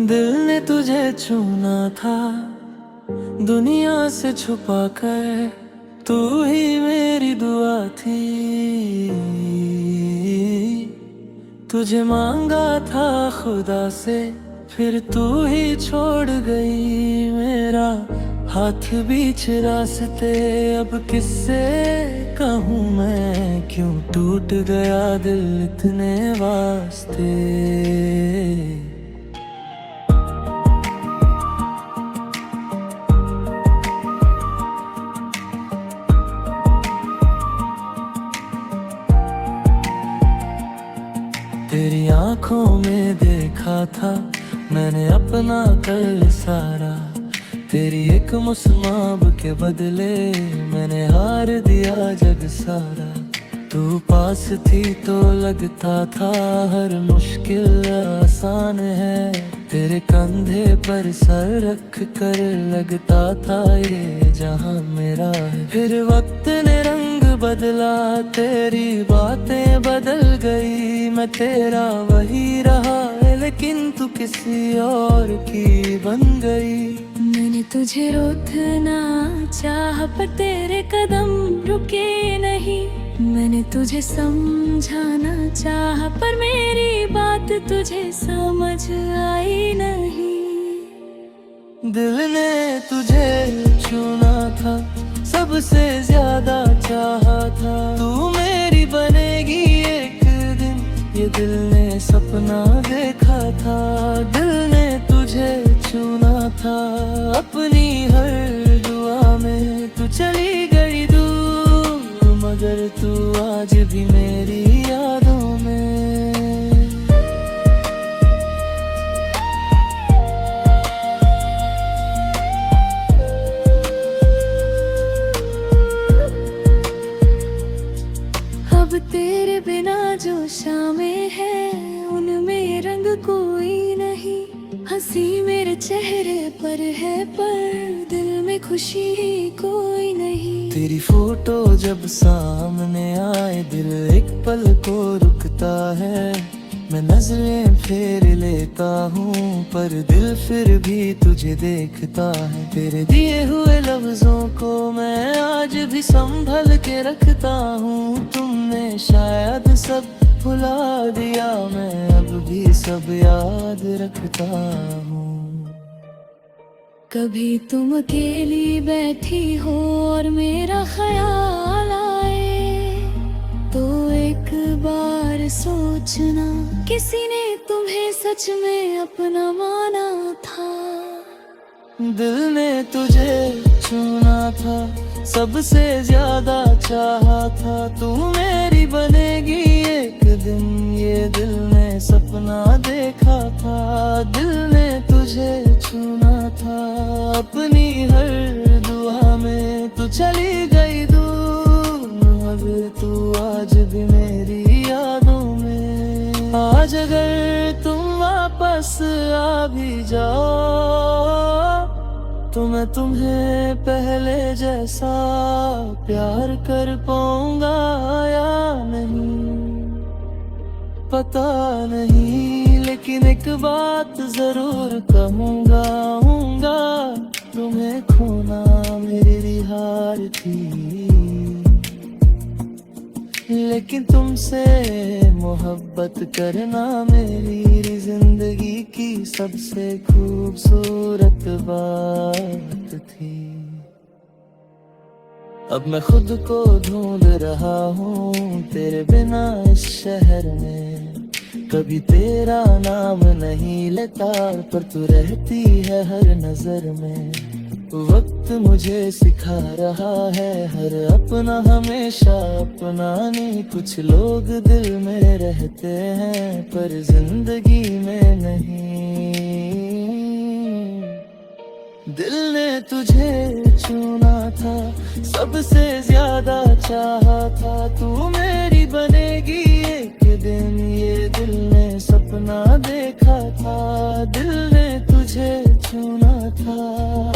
दिल ने तुझे चुना था दुनिया से छुपा कर, तू ही मेरी दुआ थी। तुझे मांगा था खुदा से, फिर तू ही छोड़ गई मेरा हाथ बीच रास्ते। अब किससे कहूँ मैं, क्यों टूट गया दिल इतने वास्ते। तेरी आंखों में देखा था मैंने अपना कल सारा, तेरी एक मुस्कान के बदले मैंने हार दिया जग सारा। तू पास थी तो लगता था हर मुश्किल आसान है, तेरे कंधे पर सर रख कर लगता था ये जहां मेरा है। फिर वक्त ने रंग बदला, तेरी बातें बदल गई, मैं तेरा वही रहा लेकिन तू किसी और की बन गई। मैंने तुझे रोकना चाहा पर तेरे कदम रुके नहीं, मैंने तुझे समझाना चाहा पर मेरी बात तुझे समझ आई नहीं। दिल ने तुझे चुना था सबसे ज्यादा चाहा था, तू मेरी बनेगी एक दिन ये दिल ने सपना देखा था। दिल ने तुझे चुना था अपनी हर दुआ में, तू चली गई दूर मगर तू आज भी मेरी यादों में। अब तेरे बिना जो शामें हैं उनमें रंग कोई नहीं, हंसी मेरे चेहरे पर है पर दिल में खुशी ही कोई नहीं। तेरी फोटो जब सामने आए दिल एक पल को रुकता है, मैं नजरें फेर लेता हूँ पर दिल फिर भी तुझे देखता है। तेरे दिए हुए लफ्जों को मैं आज भी संभल के रखता हूँ, तुमने शायद सब भुला दिया मैं अब भी सब याद रखता हूँ। कभी तुम अकेली बैठी हो और मेरा ख्याल आए तो एक बार सोचना किसी ने तुम्हें सच में अपना माना था। दिल ने तुझे चुना था सबसे ज्यादा चाहा था, तू मेरी बनेगी एक दिन ये दिल ने सपना देखा था। दिल ने तुझे चुना था अपनी हर दुआ में, तू चली गई दूर मगर तू आज भी मेरी यादों में। आज अगर तुम वापस आ भी जाओ तो मैं तुम्हें पहले जैसा प्यार कर पाऊंगा या नहीं पता नहीं, लेकिन एक बात जरूर कहूंगा तुम्हें खोना मेरी हार थी, लेकिन तुमसे मोहब्बत करना मेरी जिंदगी की सबसे खूबसूरत बात थी। अब मैं खुद को ढूंढ रहा हूँ तेरे बिना इस शहर में, कभी तेरा नाम नहीं लेता पर तू रहती है हर नजर में। वक्त मुझे सिखा रहा है हर अपना हमेशा अपना नहीं, कुछ लोग दिल में रहते हैं पर जिंदगी में नहीं। दिल ने तुझे चुना था सबसे ज्यादा चाहा था, तू मेरी बनेगी एक दिन ये दिल ने सपना देखा था। दिल ने तुझे चुना था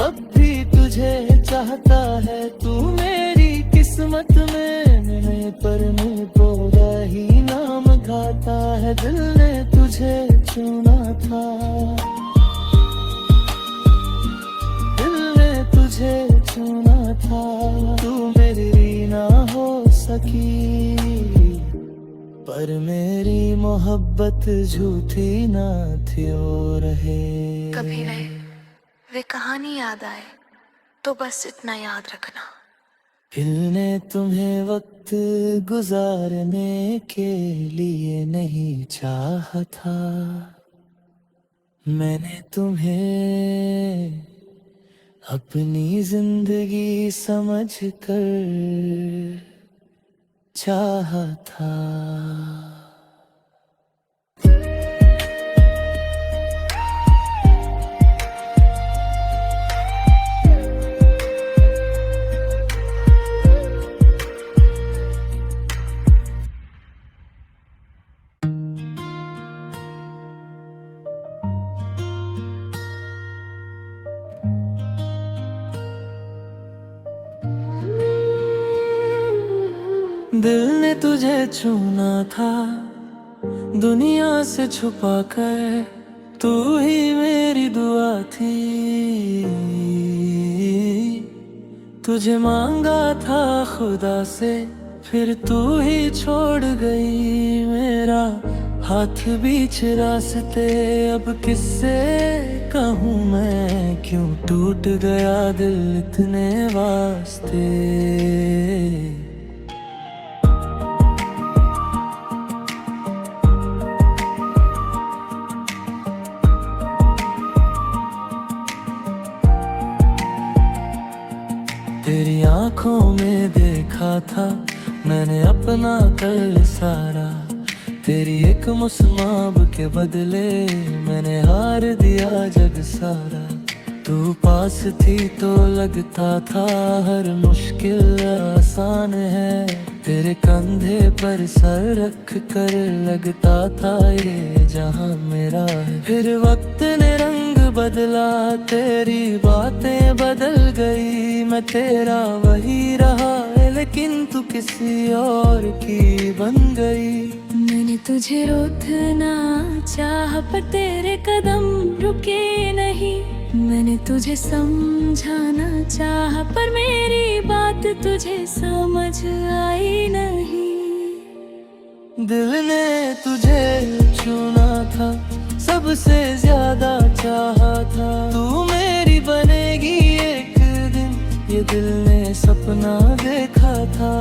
अब भी तुझे चाहता है, तू मेरी किस्मत में नहीं पर मुझ पूरा ही नाम खाता है। दिल ने तुझे चुना था की, पर मेरी मोहब्बत झूठी ना थी ओ रहे। कभी वे कहानी याद आए तो बस इतना याद रखना, दिल ने तुम्हें वक्त गुजारने के लिए नहीं चाहा था, मैंने तुम्हें अपनी जिंदगी समझ कर चाहा था। दिल ने तुझे चुना था दुनिया से छुपा कर, तू ही मेरी दुआ थी, तुझे मांगा था खुदा से, फिर तू ही छोड़ गई मेरा हाथ बीच रास्ते। अब किससे कहूँ मैं क्यों टूट गया दिल इतने वास्ते। तेरी आंखों में देखा था मैंने अपना कल सारा, तेरी एक मुस्कान के बदले मैंने हार दिया जग सारा। तू पास थी तो लगता था हर मुश्किल आसान है, तेरे कंधे पर सर रख कर लगता था ये जहां मेरा है। फिर वक्त ने रंग बदला, तेरी बातें बदल गई, मैं तेरा वही रहा लेकिन तू किसी और की बन गई। मैंने तुझे रोकना चाहा पर तेरे कदम रुके नहीं, मैंने तुझे समझाना चाहा पर मेरी बात तुझे समझ आई नहीं। दिल ने तुझे चुना था सबसे ज्यादा चाहा था, तू मेरी बनेगी एक दिन ये दिल ने सपना देखा था।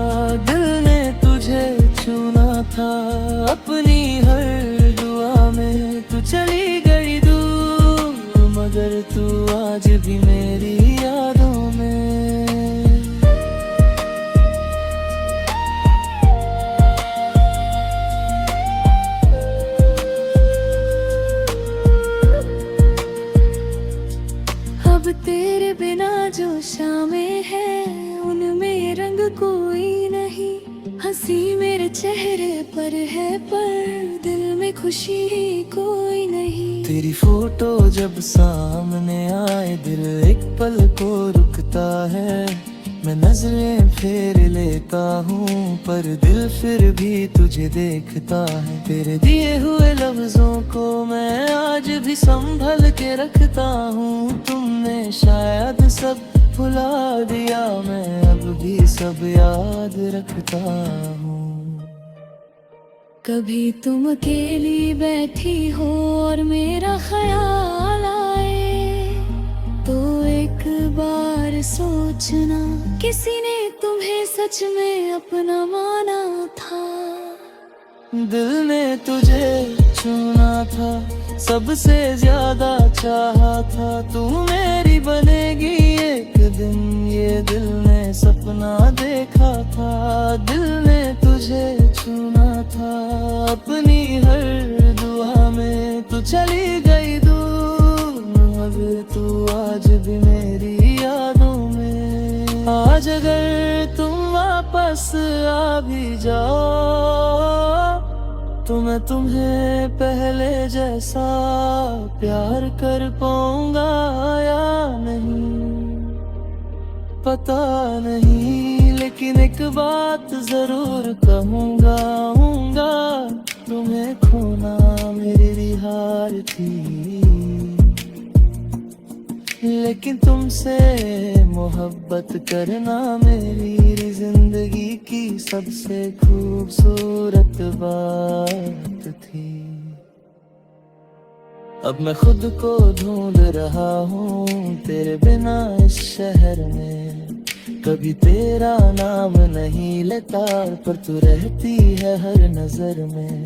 दिल ने तुझे चुना था अपनी हर दुआ में, तू चली गई दूर मगर तू आज भी मेरी यादों में। अब तेरे बिना जो शामें हैं उनमें रंग कोई नहीं, हंसी मेरे चेहरे पर है पर दिल में खुशी कोई नहीं। तेरी फोटो जब सामने आए दिल एक पल को रुकता है, मैं नजरें फेर लेता हूँ पर दिल फिर भी तुझे देखता है। तेरे दिए हुए लफ्जों को मैं आज भी संभल के रखता हूँ, तुमने शायद सब भुला दिया मैं अब भी सब याद रखता हूँ। कभी तुम अकेली बैठी हो और मेरा ख्याल आए तो एक बार सोचना किसी ने तुम्हें सच में अपना माना था। दिल ने तुझे चुना था सबसे ज्यादा चाहा था, तू मेरी बनेगी एक दिन ये दिल ने सपना देखा था। दिल ने तुझे चुना था अपनी हर दुआ में, तू चली गई दूर मगर तू आज भी मेरी यादों में। आज अगर तुम वापस आ भी जाओ तो मैं तुम्हें पहले जैसा प्यार कर पाऊंगा या नहीं पता नहीं, लेकिन एक बात जरूर कहूंगा तुम्हें खोना मेरी हार थी, लेकिन तुमसे मोहब्बत करना मेरी जिंदगी की सबसे खूबसूरत बात थी। अब मैं खुद को ढूंढ रहा हूँ तेरे बिना इस शहर में। कभी तेरा नाम नहीं लेता पर तू रहती है हर नजर में।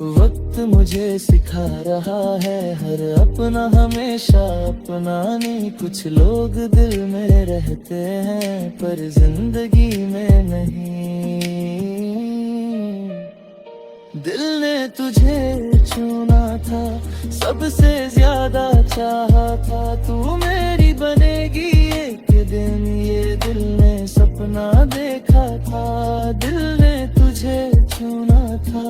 वक्त मुझे सिखा रहा है हर अपना हमेशा अपना नहीं। कुछ लोग दिल में रहते हैं पर जिंदगी में नहीं। दिल ने तुझे चुना था, सबसे ज्यादा चाहा था। तू मेरी बनेगी एक दिन, ये दिल ने सपना देखा था। दिल ने तुझे चुना था,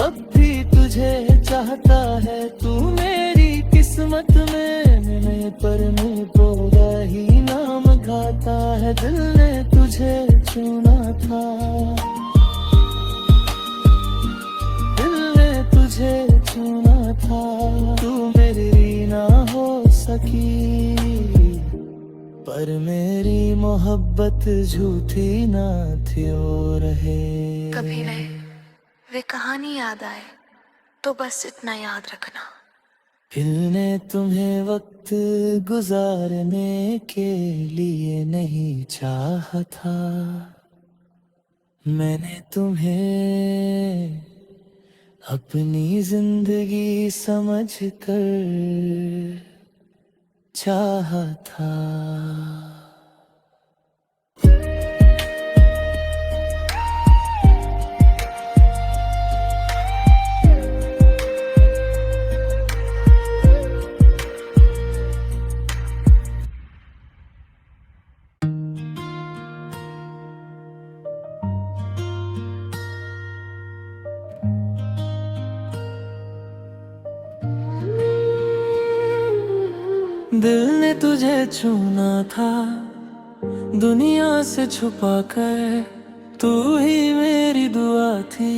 अब भी तुझे चाहता है। तू मेरी किस्मत में नहीं पर मुझ पूरा ही नाम गाता है। दिल ने तुझे चुना था, तुझे चुना था। तू मेरी ना हो सकी पर मेरी मोहब्बत झूठी ना थी और है। कभी वे कहानी याद आए तो बस इतना याद रखना, दिल ने तुम्हें वक्त गुजारने के लिए नहीं चाहा था। मैंने तुम्हें अपनी जिंदगी समझ कर चाहा था। दिल ने तुझे चुना था दुनिया से छुपा कर। तू ही मेरी दुआ थी,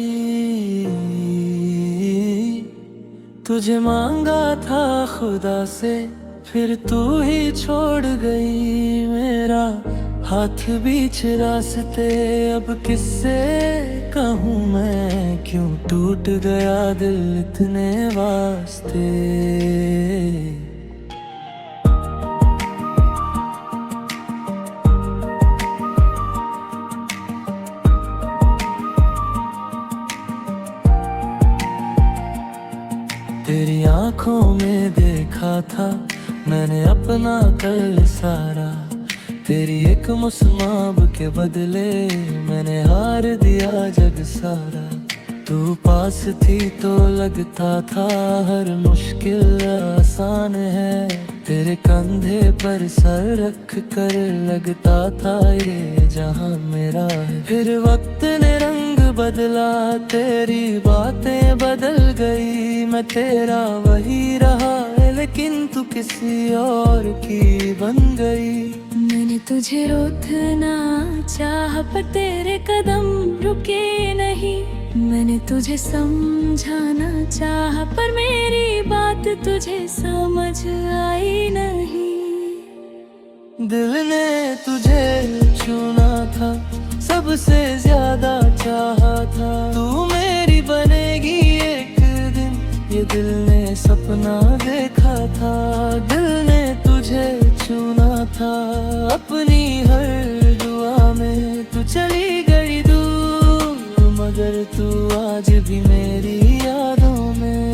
तुझे मांगा था खुदा से फिर तू ही छोड़ गई। मेरा हाथ बीच रास्ते, अब किससे कहूँ मैं क्यों टूट गया दिल इतने वास्ते। तेरी आंखों में देखा था मैंने अपना कल सारा। तेरी एक मुस्कान के बदले मैंने हार दिया जग सारा। तू पास थी तो लगता था हर मुश्किल आसान है। तेरे कंधे पर सर रख कर लगता था ये जहां मेरा है। फिर वक्त ने रंग बदला, तेरी बातें बदल गई। मैं तेरा वही रहा लेकिन तू किसी और की बन गई। मैंने तुझे रोकना चाहा पर तेरे कदम रुके नहीं। मैंने तुझे समझाना चाहा पर मेरी बात तुझे समझ आई नहीं। दिल ने तुझे चुना था, सबसे ज्यादा चाहा था। तू मेरी बनेगी एक दिन, ये दिल ने सपना देखा था। दिल ने तुझे चुना था, अपनी हर दुआ में तू चली गई दूर। मगर तू आज भी मेरी यादों में।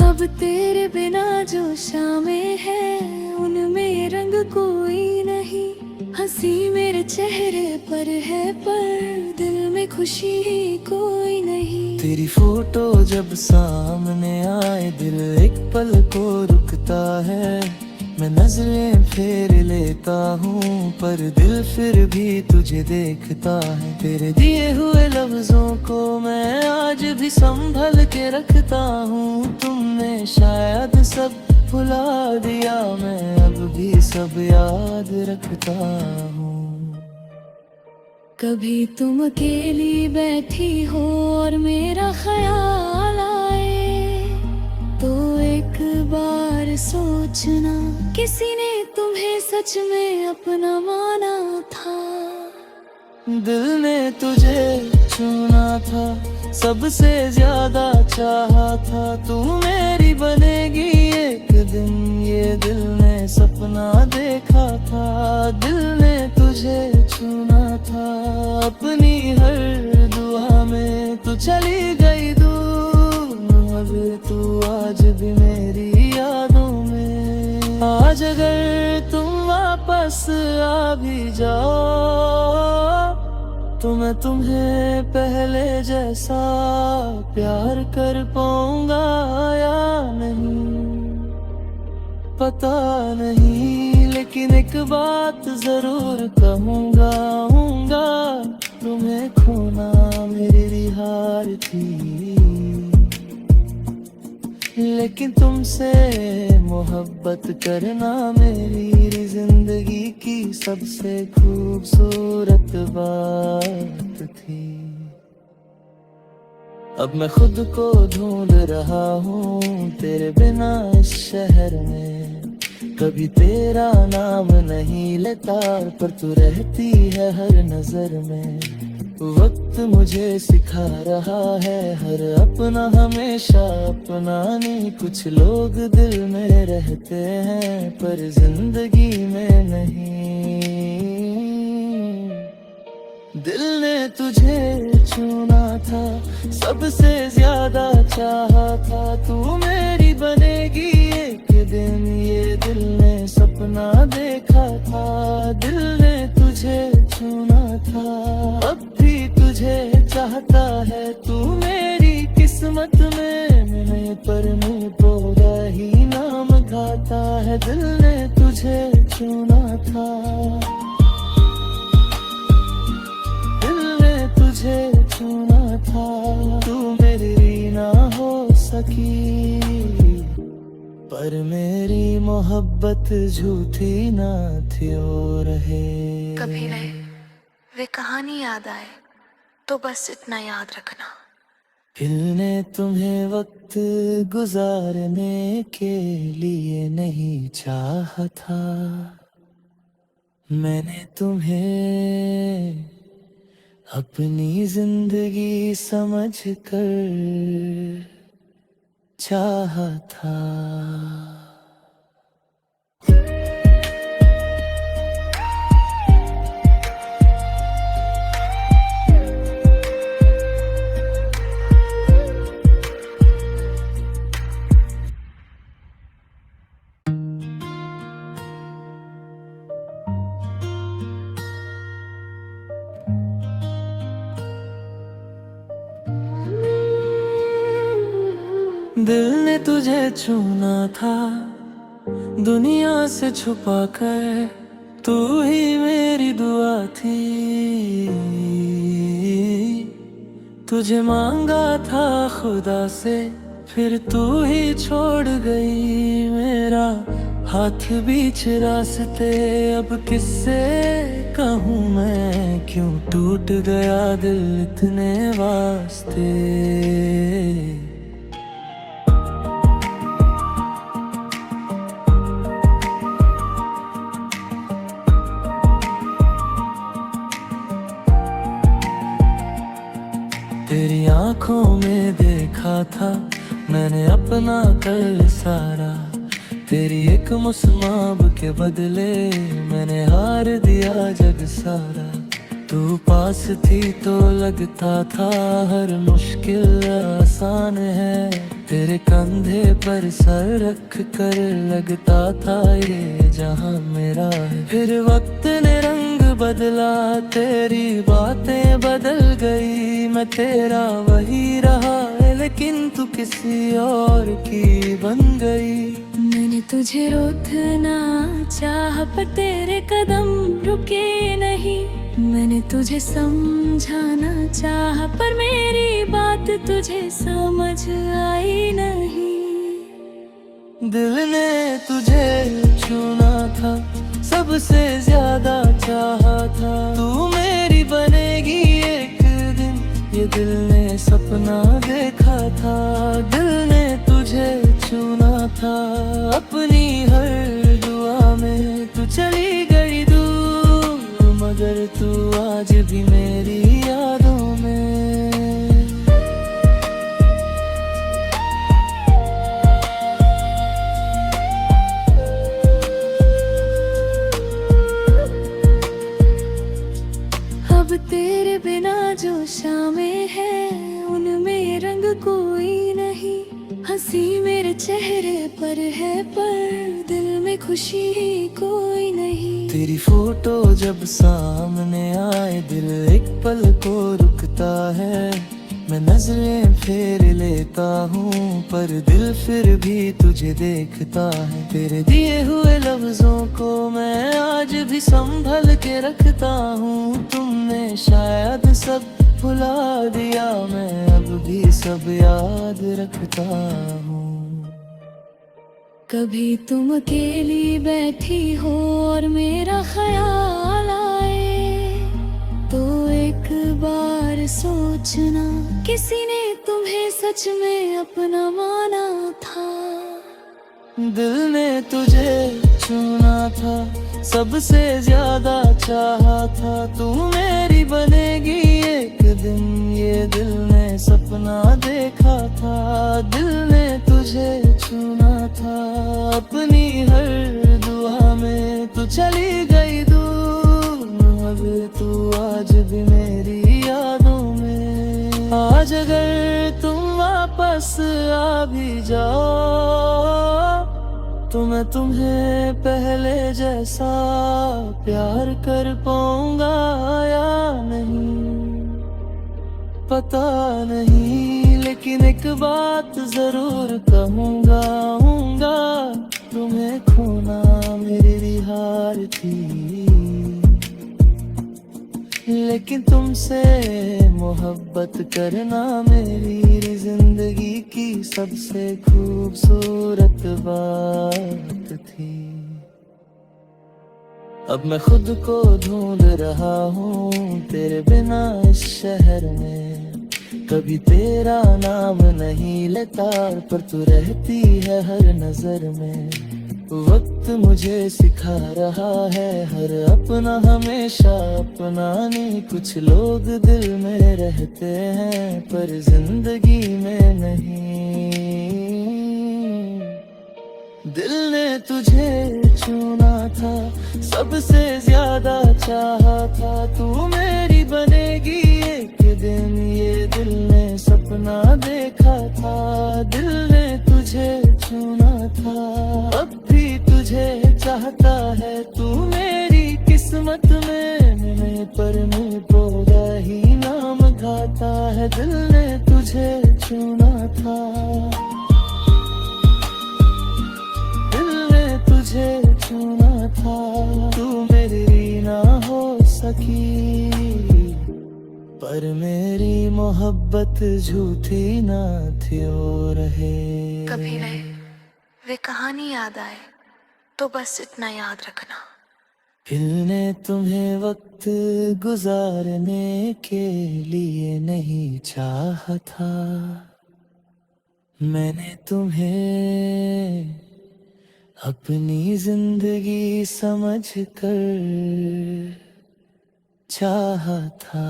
अब तेरे बिना जो शामें हैं उनमें रंग कोई नहीं। हंसी मेरे चेहरे पर है पर दिल में खुशी कोई नहीं। तेरी फोटो जब सामने आए दिल एक पल को रुकता है। मैं नजरें फेर लेता हूँ पर दिल फिर भी तुझे देखता है। तेरे दिए हुए लफ्जों को मैं आज भी संभल के रखता हूँ। तुमने शायद सब भुला दिया, मैं अब भी सब याद रखता हूँ। कभी तुम अकेली बैठी हो और मेरा ख्याल आए तो एक बार सोचना, किसी ने तुम्हें सच में अपना माना था। दिल ने तुझे चुना था, सबसे ज्यादा चाहा था, तू मेरी बनेगी एक दिन, ये दिल ने सपना देखा था। दिल ने तुझे चुना था, अपनी हर दुआ में तू चली गई दूर, मगर तू आज भी मेरी यादों में। आज अगर तुम वापस आ भी जाओ तो मैं तुम्हें पहले जैसा प्यार कर पाऊंगा या नहीं पता नहीं, लेकिन एक बात जरूर कहूंगा, तुम्हें खोना मेरी हार थी, लेकिन तुमसे मोहब्बत करना मेरी जिंदगी की सबसे खूबसूरत बात थी। अब मैं खुद को ढूंढ रहा हूँ तेरे बिना इस शहर में, कभी तेरा नाम नहीं लेता पर तू रहती है हर नजर में। वक्त मुझे सिखा रहा है हर अपना हमेशा अपना नहीं, कुछ लोग दिल में रहते हैं पर जिंदगी में नहीं। दिल ने तुझे चुना था, सबसे ज्यादा चाहा था, तू मेरी बनेगी एक दिन, ये दिल ने सपना देखा था। दिल ने तुझे चुना था, अब भी तुझे चाहता है, तू मेरी किस्मत में नहीं, पर मुझ पूरा ही नाम गाता है। दिल ने तुझे चुना था, दिल ने तुझे चुना था, तू मेरी ना हो सकी, पर मेरी मोहब्बत झूठी ना थी और है। कभी वे कहानी याद आए तो बस इतना याद रखना, दिल ने तुम्हें वक्त गुजारने के लिए नहीं चाहा था, मैंने तुम्हें अपनी जिंदगी समझ कर चाहा था। दिल ने तुझे चुना था, दुनिया से छुपा कर, तू ही मेरी दुआ थी, तुझे मांगा था खुदा से, फिर तू ही छोड़ गई मेरा हाथ बीच रास्ते। अब किससे कहूँ मैं क्यों टूट गया दिल इतने वास्ते। तेरी आंखों में देखा था मैंने अपना कल सारा, तेरी एक मुस्कान के बदले मैंने हार दिया जग सारा। तू पास थी तो लगता था हर मुश्किल आसान है, तेरे कंधे पर सर रख कर लगता था ये जहां मेरा है। फिर वक्त ने रंग बदला, तेरी बातें बदल गई, मैं तेरा वही रहा लेकिन तू किसी और की बन गई। मैंने तुझे रोकना चाहा पर तेरे कदम रुके नहीं, मैंने तुझे समझाना चाहा पर मेरी बात तुझे समझ आई नहीं। दिल ने तुझे चुना था, सबसे ज्यादा चाहा था, तू मेरी बनेगी ये दिल ने सपना देखा था, दिल ने तुझे चुना था। अपनी हर दुआ में तू चली गई दूर, मगर तू आज भी मेरी यादों में। अब तेरे बिना जो शामें हैं उनमें रंग कोई नहीं। हंसी मेरे चेहरे पर है पर दिल में खुशी कोई नहीं। तेरी फोटो जब सामने आए दिल एक पल को रुकता है। मैं नजरें फेर लेता हूँ पर दिल फिर भी तुझे देखता है। तेरे दिए हुए लफ्जों को मैं आज भी संभल के रखता हूँ। तुमने शायद सब भुला दिया, मैं अब भी सब याद रखता हूँ। कभी तुम अकेली बैठी हो और मेरा ख्याल आए तो एक बार सोचना, किसी ने तुम्हें सच में अपना माना था। दिल ने तुझे चुना था, सबसे ज्यादा चाहा था। तू मेरी बनेगी एक दिन, ये दिल ने सपना देखा था। दिल ने तुझे चुना था, अपनी हर दुआ में तू चली गई दूर, मगर तू आज भी मेरी यादों में। आज अगर तुम वापस आ भी जाओ तो मैं तुम्हें पहले जैसा प्यार कर पाऊंगा या नहीं पता नहीं। लेकिन एक बात जरूर कहूंगा, तुम्हें खोना मेरी हार थी। लेकिन तुमसे मोहब्बत करना मेरी जिंदगी की सबसे खूबसूरत बात थी। अब मैं खुद को ढूंढ रहा हूँ तेरे बिना इस शहर में। कभी तेरा नाम नहीं लेता पर तू रहती है हर नजर में। वक्त मुझे सिखा रहा है हर अपना हमेशा अपना नहीं। कुछ लोग दिल में रहते हैं पर जिंदगी में नहीं। दिल ने तुझे चुना था, सबसे ज्यादा चाहा था। तू मेरी बनेगी एक दिन, ये दिल ने सपना देखा था। दिल ने तुझे चुना था, अब भी तुझे चाहता है। तू मेरी किस्मत में पर मुझ को ही नाम गाता है। दिल ने तुझे चुना था, दिल ने तुझे चुना था। तू मेरी ना हो सकी पर मेरी मोहब्बत झूठी ना थी और है। कभी वे कहानी याद आए तो बस इतना याद रखना, दिल ने तुम्हें वक्त गुजारने के लिए नहीं चाहा था। मैंने तुम्हें अपनी जिंदगी समझ कर चाहा था।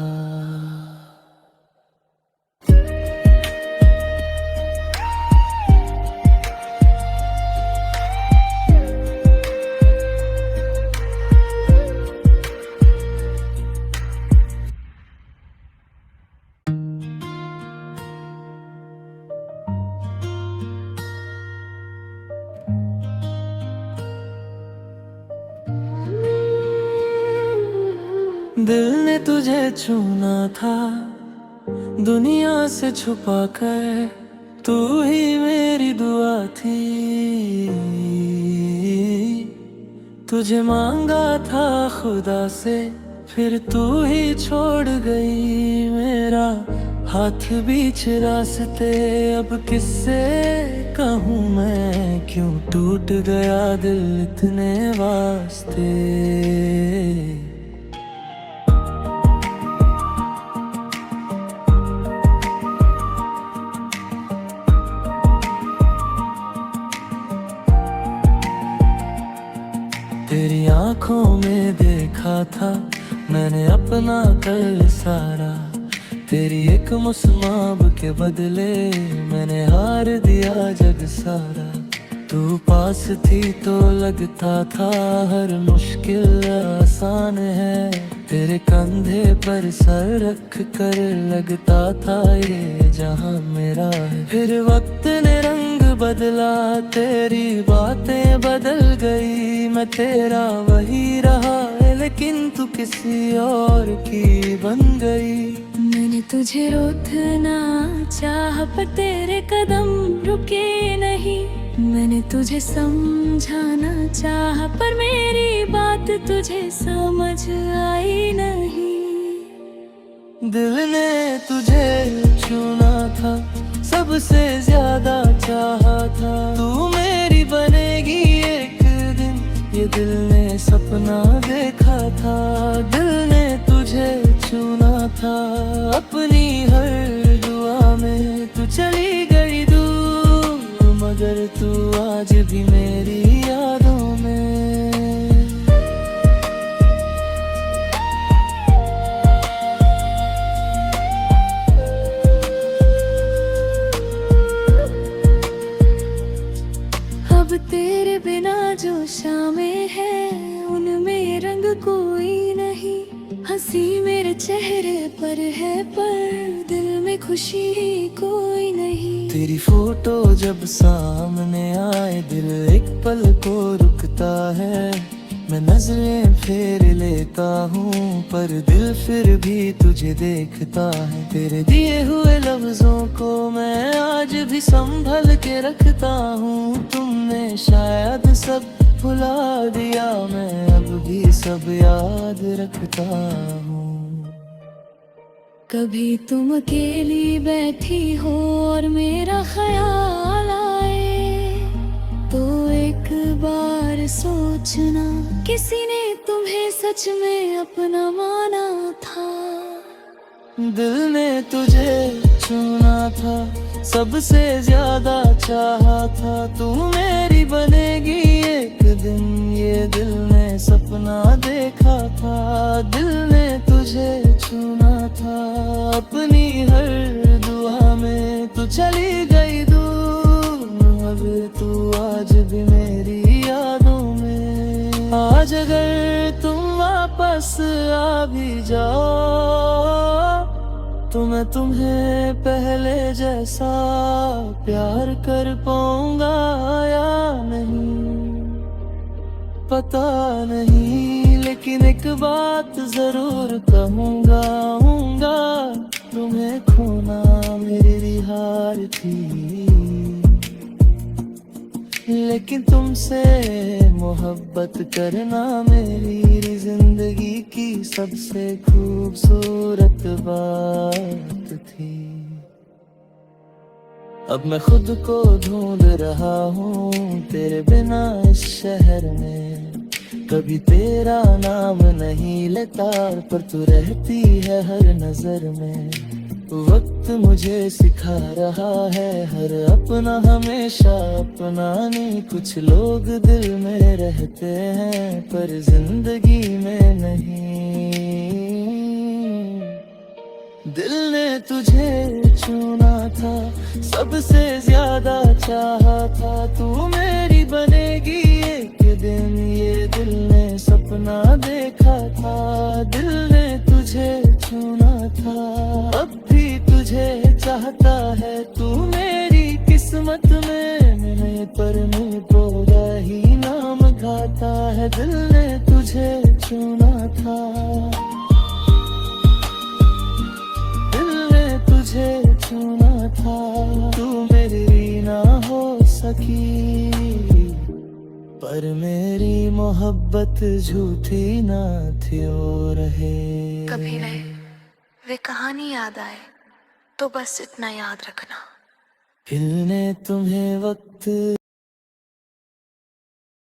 दिल ने तुझे चुना था दुनिया से छुपा कर, तू ही मेरी दुआ थी। तुझे मांगा था खुदा से फिर तू ही छोड़ गई। मेरा हाथ बीच रास्ते अब किससे कहूँ मैं, क्यों टूट गया दिल इतने वास्ते। था मैंने अपना कल सारा, तेरी एक मुस्कान के बदले मैंने हार दिया जग सारा। तू पास थी तो लगता था हर मुश्किल आसान है, तेरे कंधे पर सर रख कर लगता था ये जहां मेरा है। फिर वक्त ने रंग बदला, तेरी बातें बदल गई, मैं तेरा वही रहा लेकिन तू किसी और की बन गई। मैंने तुझे रोकना चाहा पर तेरे कदम रुके नहीं, मैंने तुझे समझाना चाहा पर मेरी बात तुझे समझ आई नहीं। दिल ने तुझे चुना था, सबसे ज्यादा चाहा था, तू मेरी बनेगी एक दिन, ये दिल ने सपना देखा था। दिल ने तुझे चुना था, अपनी हर दुआ में तू चली गई दूर, मगर तू आज भी मेरी यादों में। अब तेरे बिना जो शामें हैं उनमें रंग कोई नहीं, हंसी मेरे चेहरे पर है पर दिल में खुशी कोई नहीं। तेरी फोटो जब सामने आए दिल एक पल को रुकता है, मैं नजरें फेर लेता हूँ पर दिल फिर भी तुझे देखता है। तेरे दिए हुए लफ्जों को मैं आज भी संभल के रखता हूँ, तुमने शायद सब भुला दिया, मैं अब भी सब याद रखता हूँ। कभी तुम अकेली बैठी हो और मेरा ख्याल आए, तो एक बार सोचना किसी ने तुम्हें सच में अपना माना था। दिल ने तुझे चुना था, सबसे ज्यादा चाहा था, तू मेरी बनेगी एक दिन, ये दिल ने सपना देखा था। दिल ने तुझे चुना था, अपनी हर दुआ में तू चली गई दूर, मगर तू आज भी मेरी यादों में। आज अगर तुम वापस आ भी जाओ तो मैं तुम्हें पहले जैसा प्यार कर पाऊंगा या नहीं पता नहीं, लेकिन एक बात जरूर कहूंगा, तुम्हें खोना मेरी हार थी, लेकिन तुमसे मोहब्बत करना मेरी जिंदगी की सबसे खूबसूरत बात थी। अब मैं खुद को ढूंढ रहा हूँ तेरे बिना इस शहर में, कभी तेरा नाम नहीं लेता पर तू रहती है हर नजर में। वक्त मुझे सिखा रहा है हर अपना हमेशा अपना नहीं, कुछ लोग दिल में रहते हैं पर जिंदगी में नहीं। दिल ने तुझे चुना था, सबसे ज्यादा चाहा था, तू मेरी बनेगी एक दिन, ये दिल ने सपना देखा था। दिल ने तुझे चुना था, अब भी तुझे चाहता है, तू मेरी किस्मत में नहीं पर मुझको ही नाम गाता है। दिल ने तुझे चुना था, तुझे चुना था, तू मेरी ना हो सकी पर मेरी मोहब्बत झूठी ना थी और है। कभी रहे वे कहानी याद आए तो बस इतना याद रखना, दिल ने तुम्हें वक्त